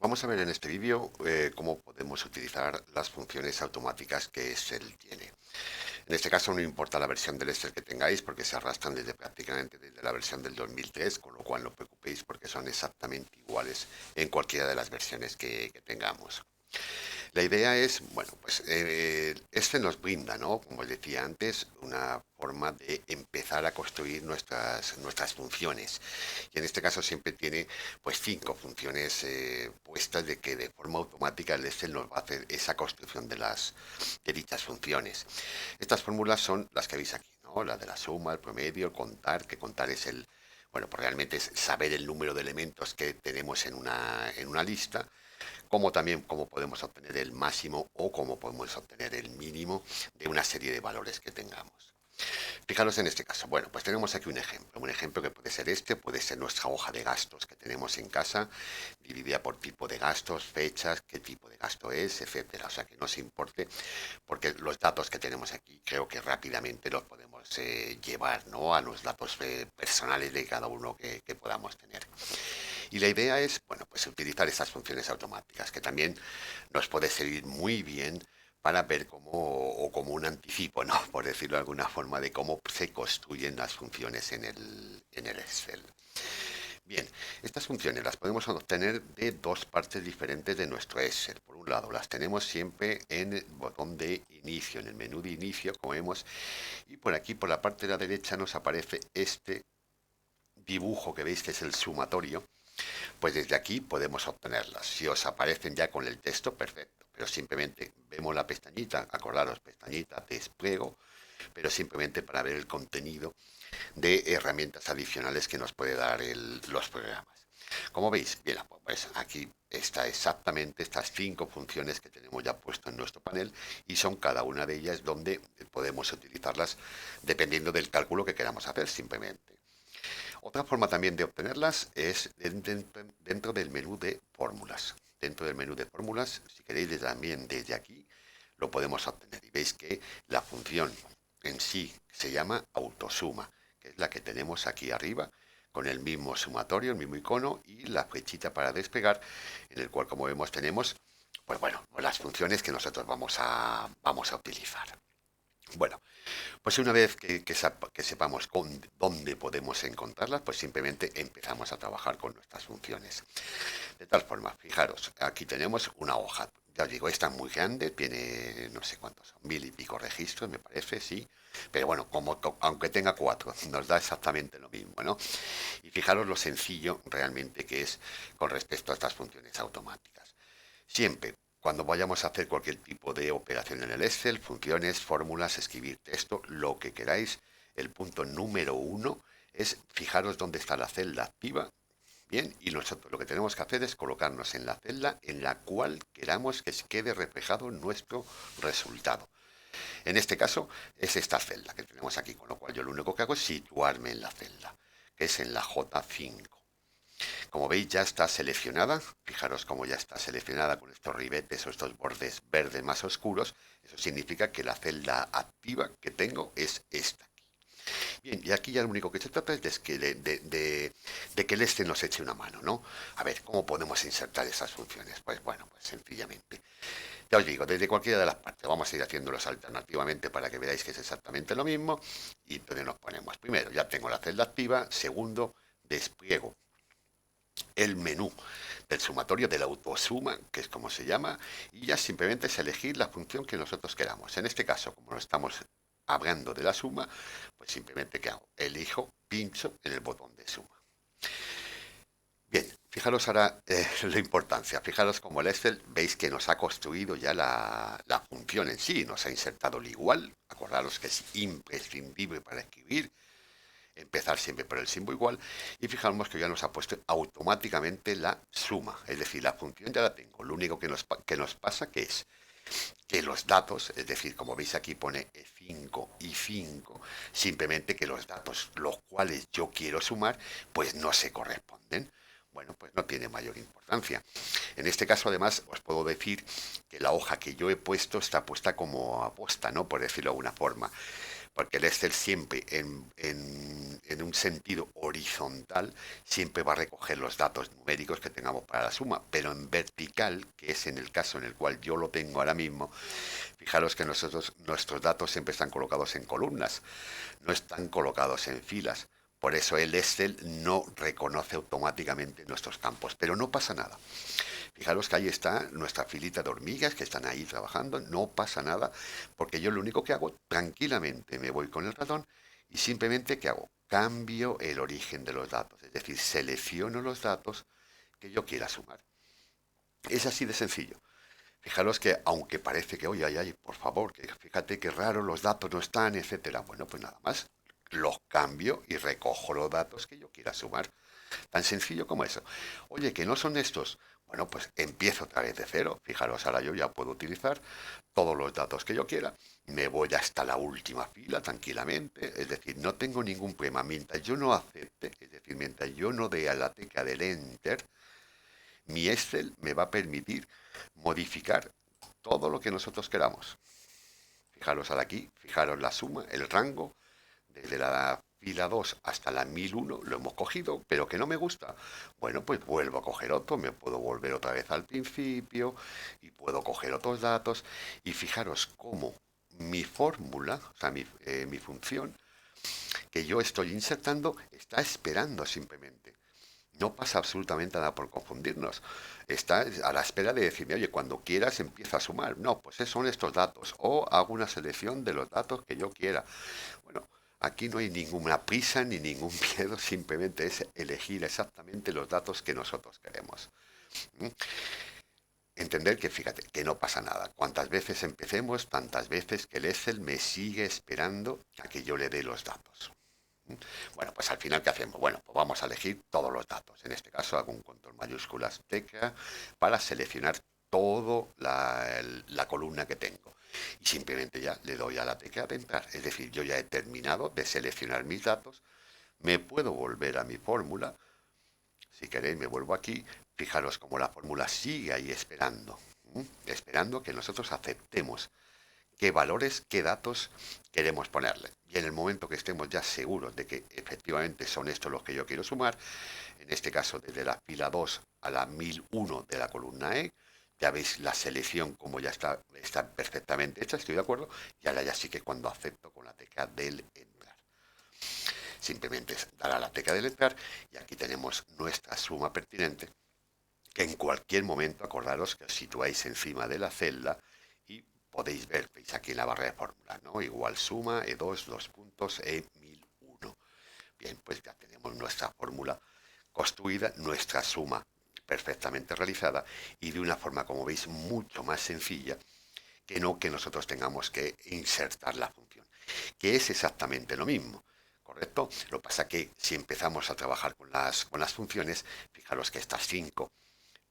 Vamos a ver en este vídeo cómo podemos utilizar las funciones automáticas que Excel tiene. En este caso no importa la versión del Excel que tengáis porque se arrastran desde prácticamente desde la versión del 2003, con lo cual no os preocupéis porque son exactamente iguales en cualquiera de las versiones que tengamos. La idea es, bueno, pues este nos brinda, ¿no? Como os decía antes, una forma de empezar a construir nuestras funciones. Y en este caso siempre tiene pues 5 funciones puestas de que de forma automática el Excel nos va a hacer esa construcción de dichas funciones. Estas fórmulas son las que veis aquí, ¿no? La de la suma, el promedio, el contar, que contar es bueno, pues realmente es saber el número de elementos que tenemos en una lista, como también cómo podemos obtener el máximo o cómo podemos obtener el mínimo de una serie de valores que tengamos. Fijaros en este caso. Bueno, pues tenemos aquí un ejemplo que puede ser puede ser nuestra hoja de gastos que tenemos en casa, dividida por tipo de gastos, fechas, qué tipo de gasto es, etcétera. O sea, que no se importe, porque los datos que tenemos aquí creo que rápidamente los podemos llevar, ¿no? A los datos personales de cada uno que podamos tener. Y la idea es, bueno, pues utilizar esas funciones automáticas, que también nos puede servir muy bien para ver cómo, o como un anticipo, ¿no? Por decirlo de alguna forma, de cómo se construyen las funciones en el Excel. Bien, estas funciones las podemos obtener de dos partes diferentes de nuestro Excel. Por un lado, las tenemos siempre en el botón de inicio, en el menú de inicio, como vemos, y por aquí, por la parte de la derecha, nos aparece este dibujo que veis que es el sumatorio. Pues desde aquí podemos obtenerlas. Si os aparecen ya con el texto, perfecto. Pero simplemente vemos la pestañita, acordaros, pestañita, despliego, pero simplemente para ver el contenido de herramientas adicionales que nos puede dar los programas. Como veis, bien, pues aquí está exactamente estas 5 funciones que tenemos ya puesto en nuestro panel y son cada una de ellas donde podemos utilizarlas dependiendo del cálculo que queramos hacer simplemente. Otra forma también de obtenerlas es dentro del menú de fórmulas. Dentro del menú de fórmulas, si queréis también desde aquí, lo podemos obtener. Y veis que la función en sí se llama autosuma, que es la que tenemos aquí arriba, con el mismo sumatorio, el mismo icono y la flechita para despegar, en el cual, como vemos, tenemos, pues bueno, las funciones que nosotros vamos a utilizar. Bueno, pues una vez que sepamos dónde podemos encontrarlas, pues simplemente empezamos a trabajar con nuestras funciones. De tal forma, fijaros, aquí tenemos una hoja. Ya os digo, esta es muy grande, tiene no sé cuántos son, 1000 y pico registros, me parece, sí. Pero bueno, aunque tenga 4, nos da exactamente lo mismo, ¿no? Y fijaros lo sencillo realmente que es con respecto a estas funciones automáticas. Siempre, cuando vayamos a hacer cualquier tipo de operación en el Excel, funciones, fórmulas, escribir texto, lo que queráis, el punto número 1 es fijaros dónde está la celda activa. Bien, y nosotros lo que tenemos que hacer es colocarnos en la celda en la cual queramos que quede reflejado nuestro resultado. En este caso es esta celda que tenemos aquí, con lo cual yo lo único que hago es situarme en la celda, que es en la J5. Como veis ya está seleccionada, fijaros cómo ya está seleccionada con estos ribetes o estos bordes verdes más oscuros, eso significa que la celda activa que tengo es esta. Bien, y aquí ya lo único que se trata es de que el este nos eche una mano, ¿no? A ver, ¿cómo podemos insertar esas funciones? Pues bueno, pues sencillamente. Ya os digo, desde cualquiera de las partes, vamos a ir haciéndolos alternativamente para que veáis que es exactamente lo mismo. Y entonces nos ponemos, primero, ya tengo la celda activa, segundo, despliego el menú del sumatorio de la autosuma, que es como se llama, y ya simplemente es elegir la función que nosotros queramos. En este caso, como no estamos hablando de la suma, pues simplemente ¿qué hago? Elijo, pincho en el botón de suma. Bien, fijaros ahora la importancia. Fijaros como el Excel veis que nos ha construido ya la función en sí, nos ha insertado el igual. Acordaros que es imprescindible para escribir empezar siempre por el símbolo igual y fijamos que ya nos ha puesto automáticamente la suma, es decir, la función ya la tengo, lo único que nos pasa que es que los datos, es decir, como veis aquí pone 5 y 5, simplemente que los datos los cuales yo quiero sumar pues no se corresponden. Bueno, pues no tiene mayor importancia. En este caso, además, os puedo decir que la hoja que yo he puesto está puesta como aposta, ¿no? Por decirlo de alguna forma porque el Excel siempre en un sentido horizontal siempre va a recoger los datos numéricos que tengamos para la suma, pero en vertical, que es en el caso en el cual yo lo tengo ahora mismo, fijaros que nuestros datos siempre están colocados en columnas, no están colocados en filas. Por eso el Excel no reconoce automáticamente nuestros campos, pero no pasa nada. Fijaros que ahí está nuestra filita de hormigas que están ahí trabajando, no pasa nada, porque yo lo único que hago, tranquilamente me voy con el ratón y simplemente ¿qué hago? Cambio el origen de los datos, es decir, selecciono los datos que yo quiera sumar. Es así de sencillo. Fijaros que aunque parece que, oye, ay, ay, por favor, que fíjate qué raro, los datos no están, etcétera. Bueno, pues nada más, los cambio y recojo los datos que yo quiera sumar. Tan sencillo como eso. Oye, que no son estos. Bueno, pues empiezo otra vez de cero. Fijaros, ahora yo ya puedo utilizar todos los datos que yo quiera. Me voy hasta la última fila tranquilamente. Es decir, no tengo ningún problema. Mientras yo no acepte, es decir, mientras yo no dé a la tecla del Enter, mi Excel me va a permitir modificar todo lo que nosotros queramos. Fijaros ahora aquí, fijaros la suma, el rango, desde la fila 2 hasta la 1001 lo hemos cogido, pero que no me gusta. Bueno, pues vuelvo a coger otro, me puedo volver otra vez al principio y puedo coger otros datos. Y fijaros cómo mi fórmula, o sea, mi función que yo estoy insertando, está esperando simplemente. No pasa absolutamente nada por confundirnos. Está a la espera de decirme, oye, cuando quieras empieza a sumar. No, pues son estos datos. O hago una selección de los datos que yo quiera. Bueno, aquí no hay ninguna prisa ni ningún miedo, simplemente es elegir exactamente los datos que nosotros queremos. ¿Mm? Entender que, fíjate, que no pasa nada. Cuantas veces empecemos, tantas veces que el Excel me sigue esperando a que yo le dé los datos. Bueno, pues al final, ¿qué hacemos? Bueno, pues vamos a elegir todos los datos. En este caso hago un control mayúsculas tecla para seleccionar toda la columna que tengo. Y simplemente ya le doy a la tecla de entrar. Es decir, yo ya he terminado de seleccionar mis datos. Me puedo volver a mi fórmula. Si queréis, me vuelvo aquí. Fijaros cómo la fórmula sigue ahí esperando. Esperando que nosotros aceptemos qué valores, qué datos queremos ponerle. Y en el momento que estemos ya seguros de que efectivamente son estos los que yo quiero sumar, en este caso desde la fila 2 a la 1001 de la columna E, ya veis la selección como ya está perfectamente hecha, estoy de acuerdo, y ahora ya sí que cuando acepto con la tecla del entrar. Simplemente es dar a la tecla del entrar y aquí tenemos nuestra suma pertinente, que en cualquier momento acordaros que os situáis encima de la celda y podéis ver, veis aquí en la barra de fórmula, ¿no? Igual suma, E2, dos puntos, E1001. Bien, pues ya tenemos nuestra fórmula construida, nuestra suma perfectamente realizada y de una forma, como veis, mucho más sencilla que no que nosotros tengamos que insertar la función, que es exactamente lo mismo. ¿Correcto? Lo que pasa que si empezamos a trabajar con las funciones, fijaros que estas 5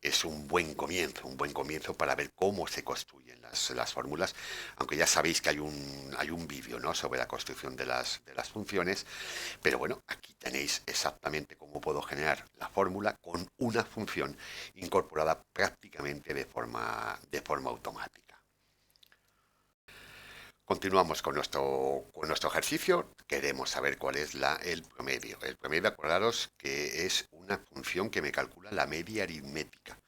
es un buen comienzo para ver cómo se construyen las fórmulas, aunque ya sabéis que hay un vídeo, ¿no?, sobre la construcción de las funciones, pero bueno, aquí tenéis exactamente cómo puedo generar la fórmula con una función incorporada prácticamente de forma automática. Continuamos con nuestro ejercicio. Queremos saber cuál es el promedio. El promedio, acordaros que es una función que me calcula la media aritmética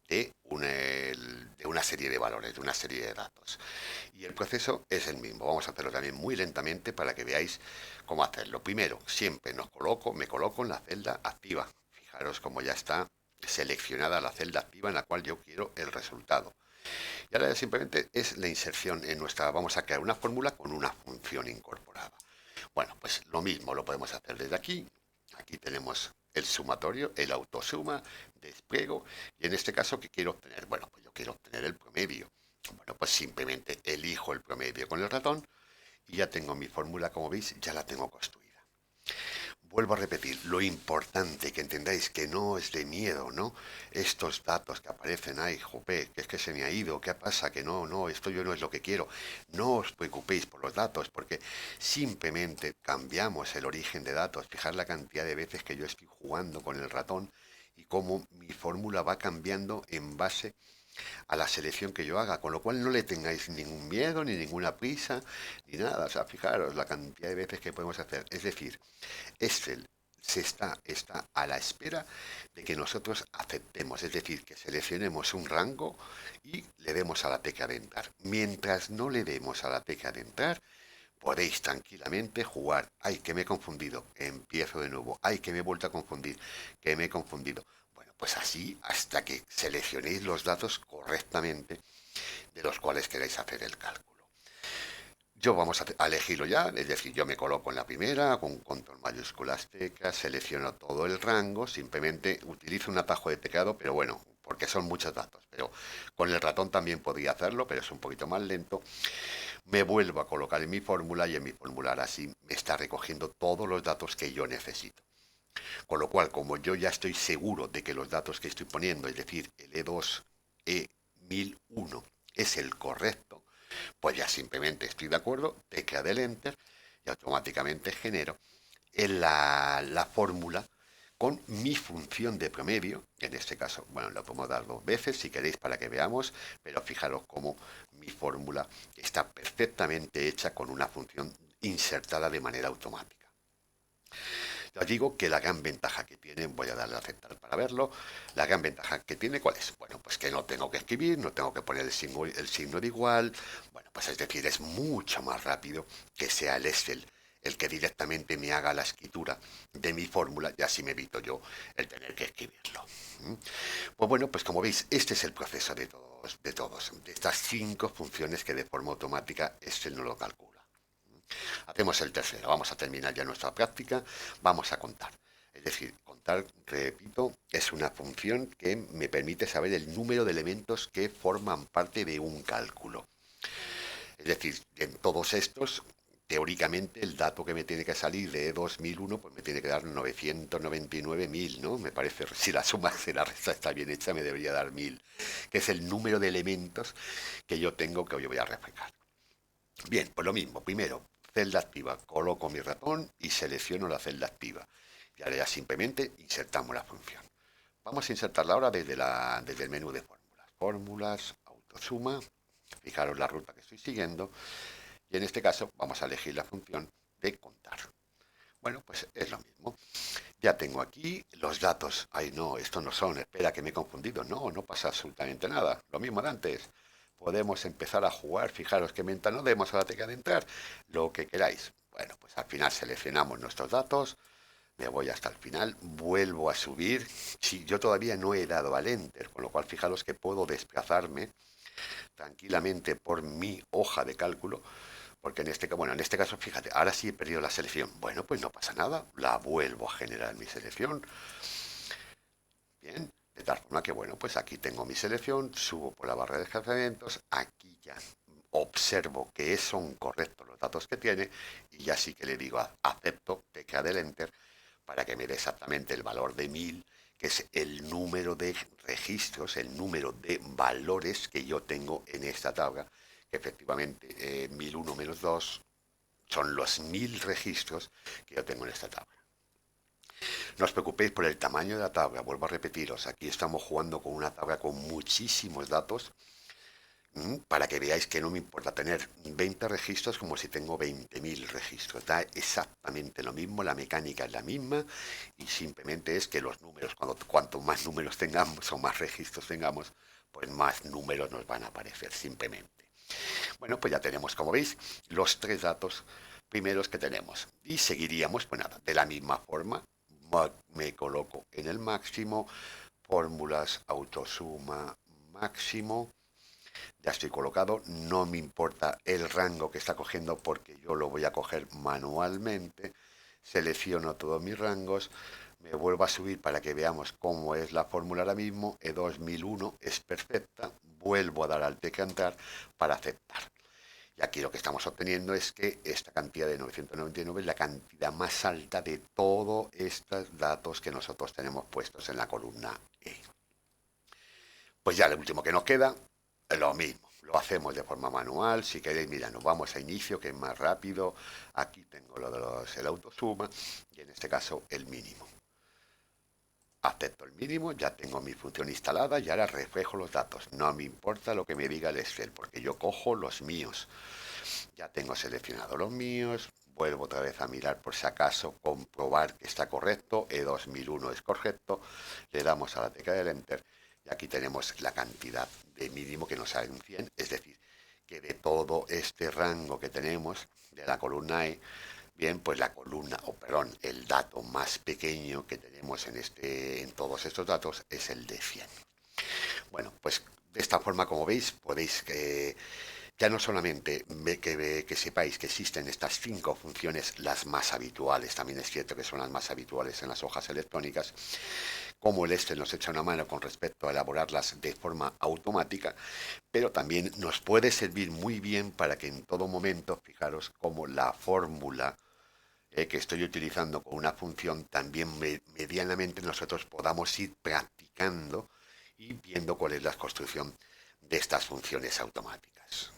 de una serie de valores, de una serie de datos. Y el proceso es el mismo. Vamos a hacerlo también muy lentamente para que veáis cómo hacerlo. Primero, siempre me coloco en la celda activa. Fijaros cómo ya está seleccionada la celda activa en la cual yo quiero el resultado. Y ahora simplemente es la inserción en nuestra, vamos a crear una fórmula con una función incorporada. Bueno, pues lo mismo lo podemos hacer desde aquí. Aquí tenemos el sumatorio, el autosuma, despliego, y en este caso, ¿qué quiero obtener? Bueno, pues yo quiero obtener el promedio. Bueno, pues simplemente elijo el promedio con el ratón y ya tengo mi fórmula, como veis, ya la tengo construida. Vuelvo a repetir, lo importante que entendáis que no es de miedo, ¿no? Estos datos que aparecen, ay, jope, que es que se me ha ido, ¿qué pasa? Que no, esto yo no es lo que quiero. No os preocupéis por los datos, porque simplemente cambiamos el origen de datos. Fijar la cantidad de veces que yo estoy jugando con el ratón y cómo mi fórmula va cambiando en base a la selección que yo haga, con lo cual no le tengáis ningún miedo, ni ninguna prisa, ni nada. O sea, fijaros la cantidad de veces que podemos hacer. Es decir, Excel está a la espera de que nosotros aceptemos, es decir, que seleccionemos un rango y le demos a la tecla de entrar. Mientras no le demos a la tecla de entrar, podéis tranquilamente jugar. Ay, que me he confundido. Empiezo de nuevo. Ay, que me he vuelto a confundir. Que me he confundido. Bueno, pues así hasta que seleccionéis los datos correctamente de los cuales queréis hacer el cálculo. Yo vamos a elegirlo ya, es decir, yo me coloco en la primera, con control mayúsculas teclas, selecciono todo el rango, simplemente utilizo un atajo de teclado, pero bueno, porque son muchos datos, pero con el ratón también podría hacerlo, pero es un poquito más lento. Me vuelvo a colocar en mi fórmula y en mi fórmula ahora sí me está recogiendo todos los datos que yo necesito. Con lo cual, como yo ya estoy seguro de que los datos que estoy poniendo, es decir, el E2, E1001, es el correcto, pues ya simplemente estoy de acuerdo, tecla del Enter y automáticamente genero en la fórmula con mi función de promedio. En este caso, bueno, lo podemos dar dos veces si queréis para que veamos, pero fijaros cómo mi fórmula está perfectamente hecha con una función insertada de manera automática. Ya os digo que la gran ventaja que tiene, voy a darle a aceptar para verlo, la gran ventaja que tiene, ¿cuál es? Bueno, pues que no tengo que escribir, no tengo que poner el signo de igual, bueno, pues es decir, es mucho más rápido que sea el Excel el que directamente me haga la escritura de mi fórmula, y así me evito yo el tener que escribirlo. ¿Mm? Pues bueno, pues como veis, este es el proceso de estas 5 funciones que de forma automática Excel no lo calcula. Hacemos el tercero, vamos a terminar ya nuestra práctica, vamos a contar. Es decir, contar, repito, es una función que me permite saber el número de elementos que forman parte de un cálculo. Es decir, en todos estos, teóricamente, el dato que me tiene que salir de 2001, pues me tiene que dar 999.000, ¿no? Me parece, si la suma de la resta está bien hecha, me debería dar 1000, que es el número de elementos que yo tengo que hoy voy a reflejar. Bien, pues lo mismo. Primero, celda activa. Coloco mi ratón y selecciono la celda activa. Y ahora ya simplemente insertamos la función. Vamos a insertarla ahora desde el menú de fórmulas. Fórmulas, autosuma. Fijaros la ruta que estoy siguiendo. Y en este caso vamos a elegir la función de contar. Bueno, pues es lo mismo. Ya tengo aquí los datos. Ay, no, estos no son. Espera, que me he confundido. No, no pasa absolutamente nada. Lo mismo de antes. Podemos empezar a jugar. Fijaros que mientras no demos a la tecla de entrar, lo que queráis. Bueno, pues al final seleccionamos nuestros datos. Me voy hasta el final. Vuelvo a subir. Sí, yo todavía no he dado al enter, con lo cual fijaros que puedo desplazarme tranquilamente por mi hoja de cálculo. Porque en este caso, fíjate, ahora sí he perdido la selección. Bueno, pues no pasa nada. La vuelvo a generar mi selección. Bien, de tal forma que, bueno, pues aquí tengo mi selección, subo por la barra de desplazamientos, aquí ya observo que son correctos los datos que tiene y ya sí que le digo acepto, tecla del enter, para que me dé exactamente el valor de 1000, que es el número de registros, el número de valores que yo tengo en esta tabla, que efectivamente 1001 menos 2 son los 1000 registros que yo tengo en esta tabla. No os preocupéis por el tamaño de la tabla, vuelvo a repetiros, aquí estamos jugando con una tabla con muchísimos datos, para que veáis que no me importa tener 20 registros como si tengo 20.000 registros. Da exactamente lo mismo, la mecánica es la misma y simplemente es que los números, cuanto más números tengamos o más registros tengamos, pues más números nos van a aparecer simplemente. Bueno, pues ya tenemos, como veis, los 3 datos primeros que tenemos. Y seguiríamos, pues nada, de la misma forma, me coloco en el máximo, fórmulas, autosuma, máximo, ya estoy colocado, no me importa el rango que está cogiendo porque yo lo voy a coger manualmente, selecciono todos mis rangos, me vuelvo a subir para que veamos cómo es la fórmula ahora mismo, E2001 es perfecta, vuelvo a dar al decantar para aceptar. Y aquí lo que estamos obteniendo es que esta cantidad de 999 es la cantidad más alta de todos estos datos que nosotros tenemos puestos en la columna E. Pues ya lo último que nos queda es lo mismo. Lo hacemos de forma manual. Si queréis, mira, nos vamos a inicio, que es más rápido. Aquí tengo lo de el autosuma y en este caso el mínimo. acepto el mínimo, ya tengo mi función instalada y ahora reflejo los datos. No me importa lo que me diga el Excel, porque yo cojo los míos. Ya tengo seleccionado los míos, vuelvo otra vez a mirar por si acaso, comprobar que está correcto, E2001 es correcto, le damos a la tecla del Enter y aquí tenemos la cantidad de mínimo que nos sale un 100, es decir, que de todo este rango que tenemos de la columna E, bien, pues la columna, o perdón, el dato más pequeño que tenemos en todos estos datos es el de 100. Bueno, pues de esta forma, como veis, podéis ya no solamente que sepáis que existen estas 5 funciones, las más habituales, también es cierto que son las más habituales en las hojas electrónicas, como el Excel nos echa una mano con respecto a elaborarlas de forma automática, pero también nos puede servir muy bien para que en todo momento, fijaros como la fórmula que estoy utilizando con una función, también medianamente nosotros podamos ir practicando y viendo cuál es la construcción de estas funciones automáticas.